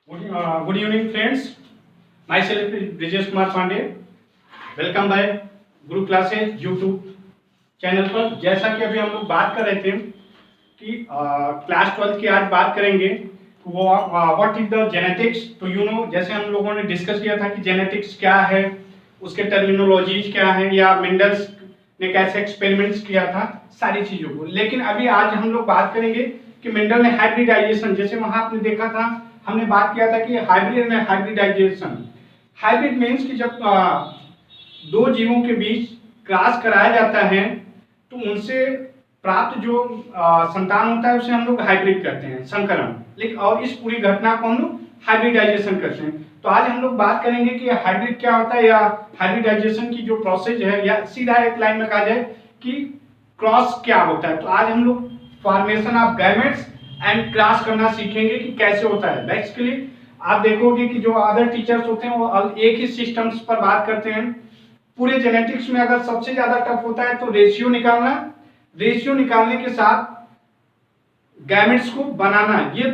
Good evening, friends. Myself is Brijesh Kumar Pandey. Welcome by Guru classes YouTube channel पर। जैसा कि अभी हम लोग बात कर रहे थे कि क्लास 12 की आज बात करेंगे वो व्हाट इज द जेनेटिक्स। तो जैसे हम लोगों ने डिस्कस किया था कि जेनेटिक्स क्या है, उसके टर्मिनोलॉजीज क्या है, या मेंडल्स ने कैसे एक्सपेरिमेंट्स किया था, सारी चीज़ों को। लेकिन अभी आज हम लोग बात करेंगे कि मेंडल ने हाइब्रिडाइजेशन, जैसे वहाँ आपने देखा था, हमने बात किया था कि हाइब्रिड में हाइब्रिडाइजेशन। हाइब्रिड मीन्स कि जब दो जीवों के बीच क्रॉस कराया जाता है तो उनसे प्राप्त जो संतान होता है उसे हम लोग हाइब्रिड कहते हैं, संकरण। लेकिन और इस पूरी घटना को हम लोग हाइब्रिडाइजेशन कहते हैं। तो आज हम लोग बात करेंगे कि हाइब्रिड क्या होता है, या हाइब्रिडाइजेशन की जो प्रोसेस है, या सीधा एक लाइन में कहा जाए कि क्रॉस क्या होता है। तो आज हम लोग formation of gametes and cross करना सीखेंगे कि कैसे होता है। बेसिकली आप देखोगे कि जो अदर टीचर्स होते हैं वो एक ही सिस्टम्स पर बात करते हैं। पूरे जेनेटिक्स में अगर सबसे ज्यादा टफ होता है तो रेशियो निकालना, रेशियो निकालने के साथ गैमेट्स को बनाना। ये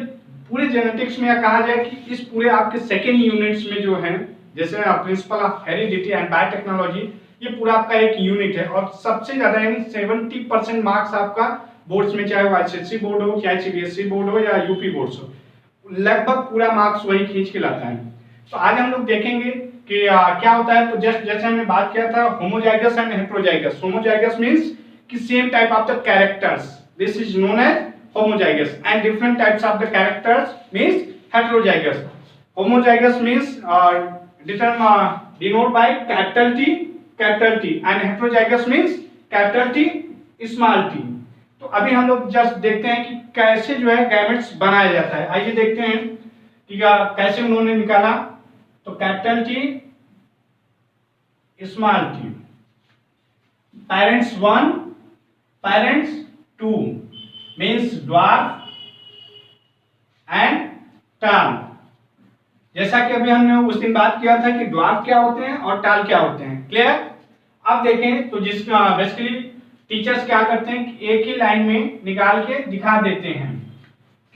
पूरे जेनेटिक्स में कहा जाए कि इस पूरे आपके सेकेंड यूनिट्स में जो है, जैसे principle of heredity and biotechnology, ये पूरा आपका एक यूनिट है। और सबसे ज्यादा यानी 70% मार्क्स आपका बोर्ड्स में, चाहे वो आईसीएसई बोर्ड हो, चाहे सीबीएसई बोर्ड हो, या यूपी बोर्ड हो, लगभग पूरा मार्क्स वही खींच के लाता है। तो आज हम लोग देखेंगे कि क्या होता है। तो जैसे हमने बात किया था homozygous and heterozygous. Homozygous means कि same type of the characters, this is known as homozygous, and different types of the characters means heterozygous. Homozygous means denoted by capital T, and heterozygous means capital T, small t. तो अभी हम लोग just देखते हैं कि कैसे जो है गैमेट्स बनाया जाता है। आइए देखते हैं कि कैसे उन्होंने निकाला। तो capital T, small t, parents 1, parents 2 means dwarf and टाल। जैसा कि अभी हमने उस दिन बात किया था कि ड्वार्फ क्या होते हैं और टाल क्या होते हैं। क्लियर? अब देखें तो बेसिकली टीचर्स क्या करते हैं कि एक ही लाइन में निकाल के दिखा देते हैं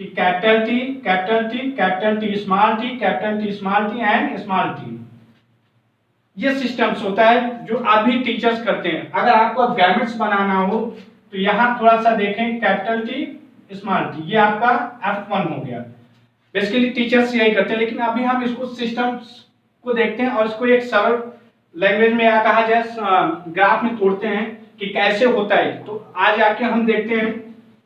कि capital T, capital T, capital T small T, capital T small T and small T. ये सिस्टम्स होता है जो अभी टीचर्स करते हैं। अगर आपको गैमेट्स बनाना हो तो यहाँ थोड़ा सा देखें, कैपिटल टी स्मॉल टी, ये आपका F1 हो गया। बेसिकली टीचर्स यही करते हैं, लेकिन अभी हम इसको सिस्टम्स को देखते हैं और इसको एक सरल लैंग्वेज में या कहा जाए ग्राफ में तोड़ते हैं कि कैसे होता है। तो आज आके हम देखते हैं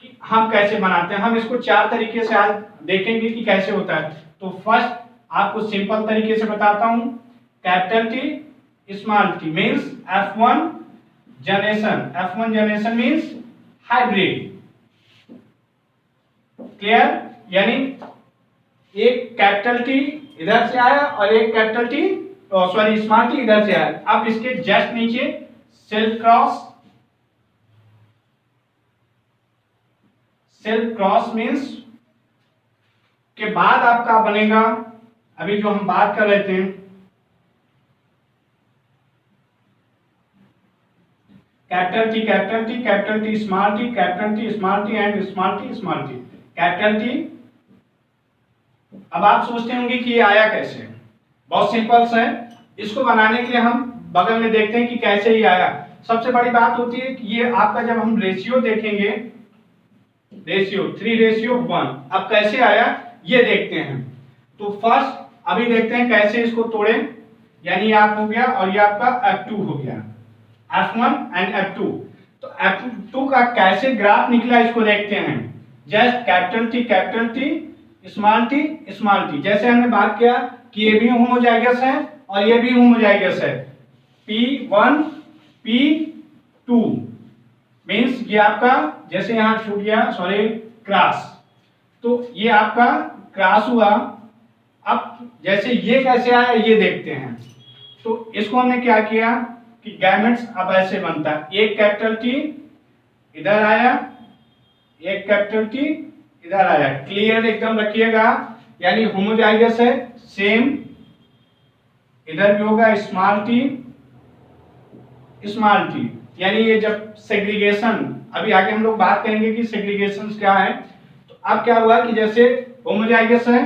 कि हम कैसे बनाते हैं। हम इसको 4 तरीके से आज देखेंगे कि कैसे होता है। तो फर्स्ट आपको सिंपल तरीके से बताता हूँ। Capital T small T means F1 generation. F1 generation means hybrid. Clear? यानी एक कैपिटल टी इधर से आया और एक कैपिटल टी स्मॉल टी इधर से आया। अब इसके जस्ट नीचे self cross. Self cross means के बाद आपका बनेगा, अभी जो हम बात कर रहे थे, capital T, capital T, capital T small T, capital T small T and small T small T, capital T. अब आप सोचते होंगे कि ये आया कैसे। बहुत सिंपल सा है। इसको बनाने के लिए हम बगल में देखते हैं कि कैसे ही आया। सबसे बड़ी बात होती है कि ये आपका जब हम रेशियो देखेंगे, रेशियो 3:1, अब कैसे आया ये देखते हैं। तो फर्स्ट अभी देखते हैं कैसे इसको तोड़े। यानी आप हो गया और ये आपका F2 हो गया, F1 एंड F2। तो F2 का कैसे ग्राफ निकला इसको देखते हैं। Just capital T small T small T. जैसे हमने बात किया कि ये भी होमोजाइगस है और ये भी होमोजाइगस है। P1 P2 मीन्स ये आपका, जैसे यहाँ छूट गया, सॉरी, क्रॉस। तो ये आपका क्रॉस हुआ। अब जैसे ये कैसे आया ये देखते हैं। तो इसको हमने क्या किया कि गैमेट्स अब ऐसे बनता है। एक कैपिटल टी इधर आया, एक कैपिटल टी इधर आया। क्लियर एकदम रखिएगा। यानी होमोजाइगस है, सेम इधर भी होगा स्मॉल टी स्मॉल टी। यानी ये जब सेग्रीगेशन, अभी आगे हम लोग बात करेंगे कि सेग्रीगेशन क्या है। तो अब क्या हुआ कि जैसे होमोजाइगस है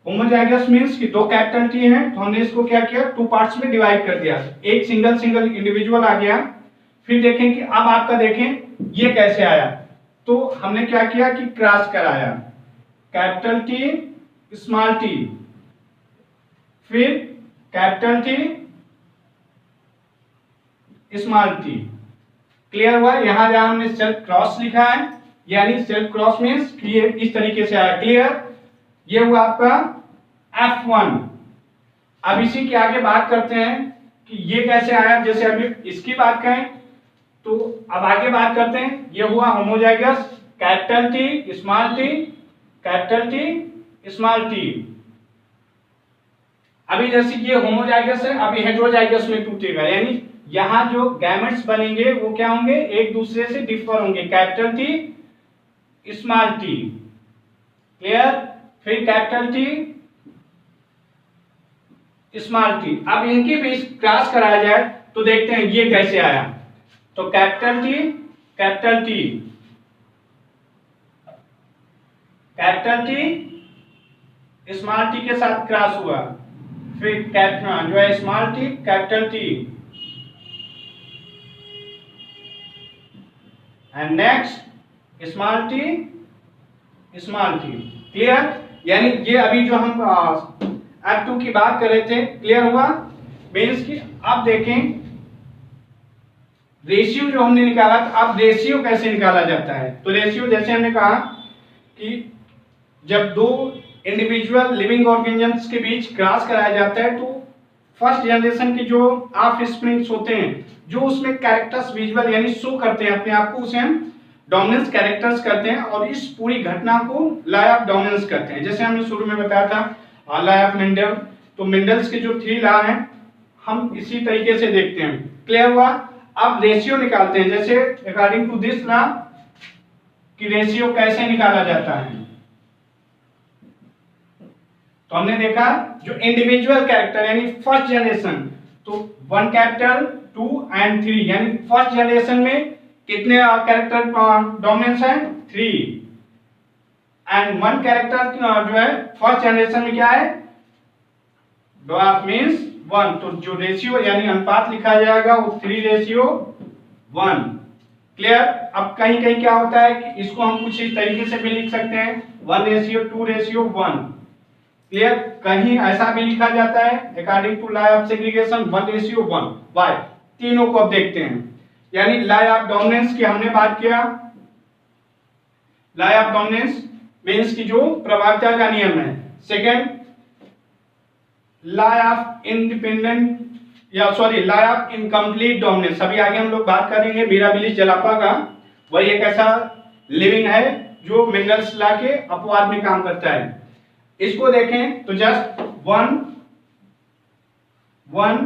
होमोजाइगस मींस कि दो कैपिटल टी हैं, तो हमने इसको क्या किया, टू पार्ट्स में डिवाइड कर दिया, एक सिंगल सिंगल इंडिविजुअल आ गया। फिर देखें कि अब आपका देखें ये कैसे आया, तो हमने क्या किया कि क्रॉस कराया, कैपिटल टी स्मॉल टी, फिर capital T small T. Clear हुआ? यहां जहां हमने सेल्फ क्रॉस लिखा है, यानी सेल्फ क्रॉस मींस कि ये इस तरीके से आया। क्लियर? ये हुआ आपका F1। अब इसी के आगे बात करते हैं कि ये कैसे आया। जैसे अभी इसकी बात करें तो अब आगे बात करते हैं, ये हुआ homozygous, capital T small T, capital T small T. अभी जैसे ये होमोजाइगस है, अभी हेटेरोजाइगस में टूटेगा, यानी यहां जो गैमेट्स बनेंगे वो क्या होंगे, एक दूसरे से डिफर होंगे, capital T small T. Clear? फिर कैपिटल टी स्मॉल टी। अब इनके बीच क्रॉस कराया जाए तो देखते हैं ये कैसे आया। तो capital T capital T capital T small T के साथ क्रॉस हुआ, फिर जो है small T capital T, and next small T small T. Clear? यानी ये अभी जो हम F2 की बात कर रहे थे, क्लियर हुआ? मीन्स कि अब देखें रेशियो जो हमने निकाला था, अब रेशियो कैसे निकाला जाता है। तो रेशियो जैसे हमने कहा कि जब दो इंडिविजुअल लिविंग ऑर्गेनिजम्स के बीच क्रॉस कराया जाता है, तो फर्स्ट जनरेशन के जो ऑफस्प्रिंग्स होते हैं, जो उसमें कैरेक्टर्स विजुअल यानी शो करते हैं अपने आप को, उसे हम डोमिनेंस कैरेक्टर्स करते हैं, और इस पूरी घटना को लॉ ऑफ डोमिनेंस करते हैं। जैसे हमने शुरू में बताया था लॉ ऑफ मेंडल, तो मेंडल्स के जो 3 लॉ हैं हम इसी तरीके से देखते हैं। क्लियर हुआ? अब रेशियो निकालते हैं, जैसे अकॉर्डिंग टू दिस लॉ कि रेशियो कैसे निकाला जाता है। तो हमने देखा जो इंडिविजुअल कैरेक्टर यानी फर्स्ट जनरेशन, तो 1 कैपिटल 2 एंड 3, यानी फर्स्ट जनरेशन में कितने कैरेक्टर डोमिनेंस है, 3, एंड 1 कैरेक्टर जो है फर्स्ट जनरेशन में क्या है, डॉट मींस 1। तो जो रेशियो यानी अनुपात लिखा जाएगा वो 3:1। क्लियर? अब कहीं कहीं क्या होता है कि इसको हम कुछ इस तरीके से भी लिख सकते हैं, 1:2:1। क्लियर? कहीं ऐसा भी लिखा जाता है according to law of segregation 1:1। Why? तीनों को अब देखते हैं। यानी लॉ ऑफ डोमिनेंस की हमने बात किया, लॉ ऑफ डोमिनेंस मींस की जो प्रभावता का नियम है। सेकंड लॉ ऑफ इंडिपेंडेंट या sorry law of incomplete dominance, अभी आगे हम लोग बात करेंगे मिराबिलिस जलापा का। वही एक ऐसा लिविंग है जो मेंडल्स लॉ के अपवाद में काम करता है। इसको देखें तो जस्ट 1 1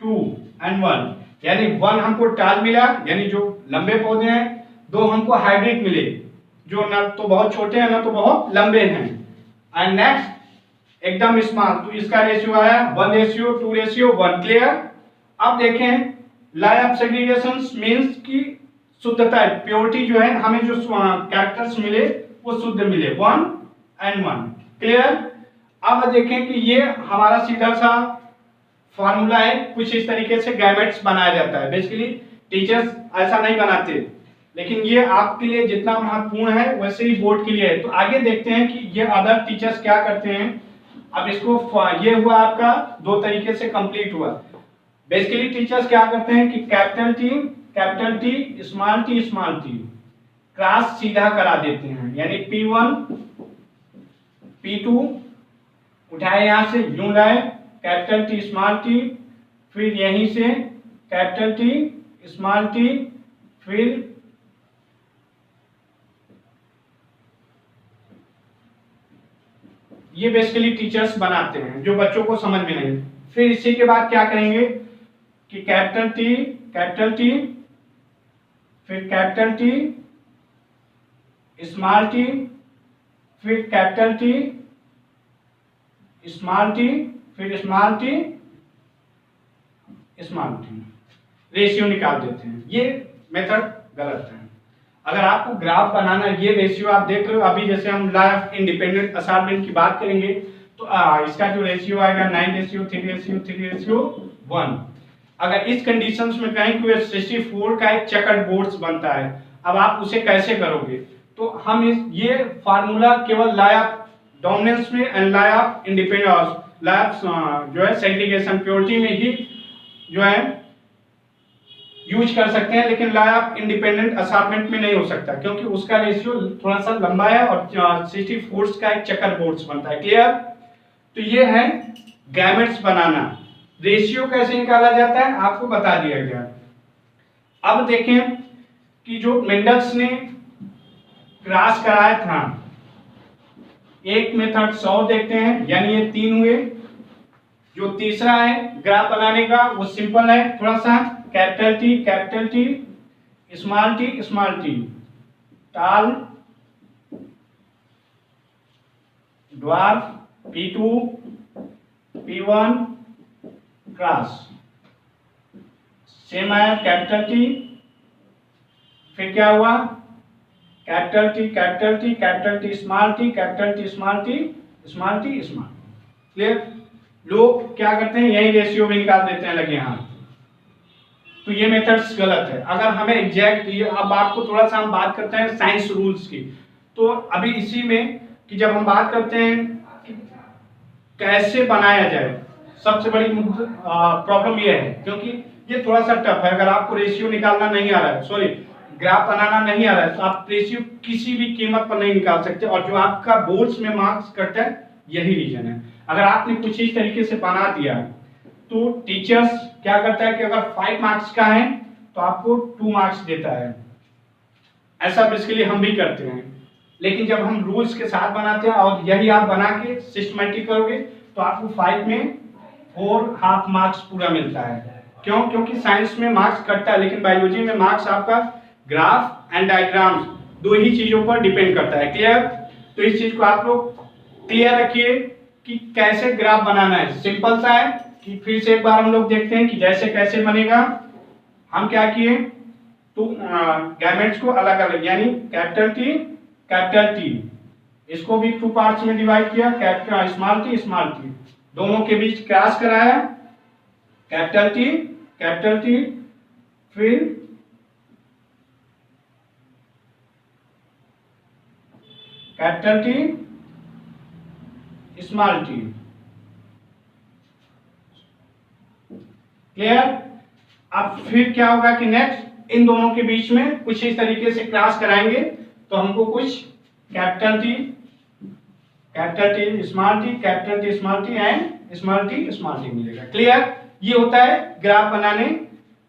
2 एंड 1, यानी 1 हमको टाल मिला यानी जो लंबे पौधे हैं, 2 हमको हाइब्रिड मिले जो न तो बहुत छोटे हैं न तो बहुत लंबे हैं, एंड नेक्स्ट एकदम स्मॉल, तो इसका रेशियो आया 1:2:1। क्लियर? अब देखें लॉ ऑफ सेग्रीगेशन मींस की शुद्धता, प्योरिटी जो है, हमें जो कैरेक्टर्स मिले वो शुद्ध मिले, 1 एंड 1। क्लियर? अब देखें कि ये हमारा सीधा सा फॉर्मूला है, कुछ इस तरीके से गैमेट्स बनाया जाता है। बेसिकली टीचर्स ऐसा नहीं बनाते, लेकिन ये आपके लिए जितना महत्वपूर्ण है वैसे ही बोर्ड के लिए है। तो आगे देखते हैं कि ये अदर टीचर्स क्या करते हैं। अब इसको ये हुआ आपका 2 तरीके से कंप्लीट हुआ। बेसिकली टीचर्स क्या करते हैं कि capital T small T cross सीधा करा देते हैं, यानी P1 P2 उठाए यहां से यूं लाए, कैपिटल टी स्मॉल टी, फिर यहीं से कैपिटल टी स्मॉल टी, फिर ये बेसिकली टीचर्स बनाते हैं जो बच्चों को समझ में नहीं। फिर इसी के बाद क्या करेंगे कि कैपिटल टी फिर कैपिटल टी स्मॉल टी, फिर कैपिटल टी स्मॉल टी, फिर स्मॉल टी रेशियो निकाल देते हैं। ये मेथड गलत है। अगर आपको ग्राफ बनाना, ये रेशियो आप देख रहे हो, अभी जैसे हम लॉ ऑफ इंडिपेंडेंट असाइनमेंट की बात करेंगे तो इसका जो रेशियो आएगा 9:3:3:1। अगर इस कंडीशंस में कहें कि 64 का एक चेकर्ड बोर्ड्स बनता है, अब आप उसे कैसे करोगे? तो हम ये फार्मूला केवल लॉ ऑफ डोमिनेंस में and law of independence, law of जो है सेग्रीगेशन प्योरिटी में ही जो है यूज कर सकते हैं, लेकिन लॉ ऑफ इंडिपेंडेंट असार्टमेंट में नहीं हो सकता, क्योंकि उसका रेशियो थोड़ा सा लंबा है और 64 का एक चेकर बोर्ड्स बनता है। क्लियर? तो ये है गैमेट्स बनाना। रेशियो कैसे निकाला जाता है आपको बता दिया गया। अब देखें कि जो मेंडल्स ने क्रॉस कराया था, एक मेथड 100 देखते हैं, यानी ये 3 हुए। जो तीसरा है ग्राफ बनाने का वो सिंपल है थोड़ा सा, कैपिटल टी, स्मॉल टी, टाल, dwarf, P2, P1, cross. Same आया कैपिटल टी, फिर क्या हुआ capital T, small T, capital T, small T. Clear? लोग क्या करते हैं, यही रेशियो भी निकाल देते हैं लगे हाथ। तो ये मेथड्स गलत है। अगर हमें एग्जैक्ट, अब आपको थोड़ा सा हम बात करते हैं साइंस रूल्स की, तो अभी इसी में कि जब हम बात करते हैं कि कैसे बनाया जाए, सबसे बड़ी प्रॉब्लम ये है, क्योंकि ये थोड़ा सा टफ है। अगर आपको रेशियो निकालना नहीं आ रहा है, सॉरी ग्राफ बनाना नहीं आ रहा है, तो आप रेशियो किसी भी कीमत पर नहीं निकाल सकते, और जो आपका बोर्ड्स में मार्क्स कटता है यही रीजन है। अगर आपने कुछ इस तरीके से बना दिया तो टीचर्स क्या करता है कि अगर 5 मार्क्स का है तो आपको 2 मार्क्स देता है। ऐसा बेसिकली हम भी करते हैं, लेकिन जब हम रूल्स के साथ बनाते हैं और यही आप बना के सिस्टमैटिक करोगे तो आपको 5 में 4.5 मार्क्स पूरा मिलता है। क्यों? क्योंकि साइंस में मार्क्स कटता है, लेकिन बायोलॉजी में मार्क्स आपका ग्राफ एंड डायग्राम्स 2 ही चीजों पर डिपेंड करता है। क्लियर? तो इस चीज को आप लोग क्लियर रखिए कि कैसे ग्राफ बनाना है। सिंपल सा है कि फिर से एक बार हम लोग देखते हैं कि जैसे कैसे बनेगा। हम क्या किए, तो गैमेट्स को अलग अलग, यानी कैपिटल टी, इसको भी 2 पार्ट्स में डिवाइड किया, कैपिटल स्मॉल टी, दोनों के बीच क्रॉस कराया, कैपिटल टी, फिर capital T, small T. Clear? अब फिर क्या होगा कि नेक्स्ट इन दोनों के बीच में कुछ इस तरीके से क्रॉस कराएंगे तो हमको कुछ capital T, small T, capital T, small T and small T मिलेगा। क्लियर? ये होता है ग्राफ बनाने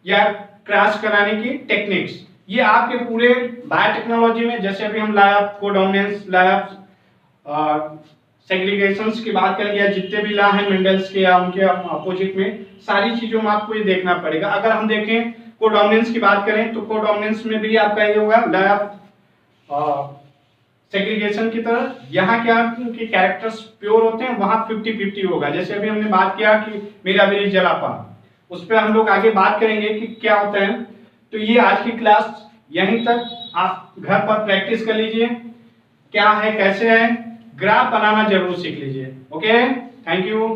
या क्रॉस कराने की टेक्निक्स। ये आपके पूरे बायोटेक्नोलॉजी में, जैसे अभी हम law of codominance, law of segregations की बात करेंगे, या जितने भी लॉ हैं मेंडल्स के या उनके अपोजिट में, सारी चीजों में आपको ये देखना पड़ेगा। अगर हम देखें कोडोमिनेंस की बात करें तो कोडोमिनेंस में भी आपका ये होगा लॉ ऑफ सेग्रीगेशन की तरह। यहाँ क्या कि कैरेक्टर्स प्योर होते हैं, वहां 50-50 होगा। जैसे अभी हमने बात किया कि मेरा ब्रिज जलापा, उस पर हम लोग आगे बात करेंगे कि क्या होता है। तो ये आज की क्लास यहीं तक, आप घर पर प्रैक्टिस कर लीजिए क्या है कैसे है, ग्राफ बनाना जरूर सीख लीजिए। Okay, thank you.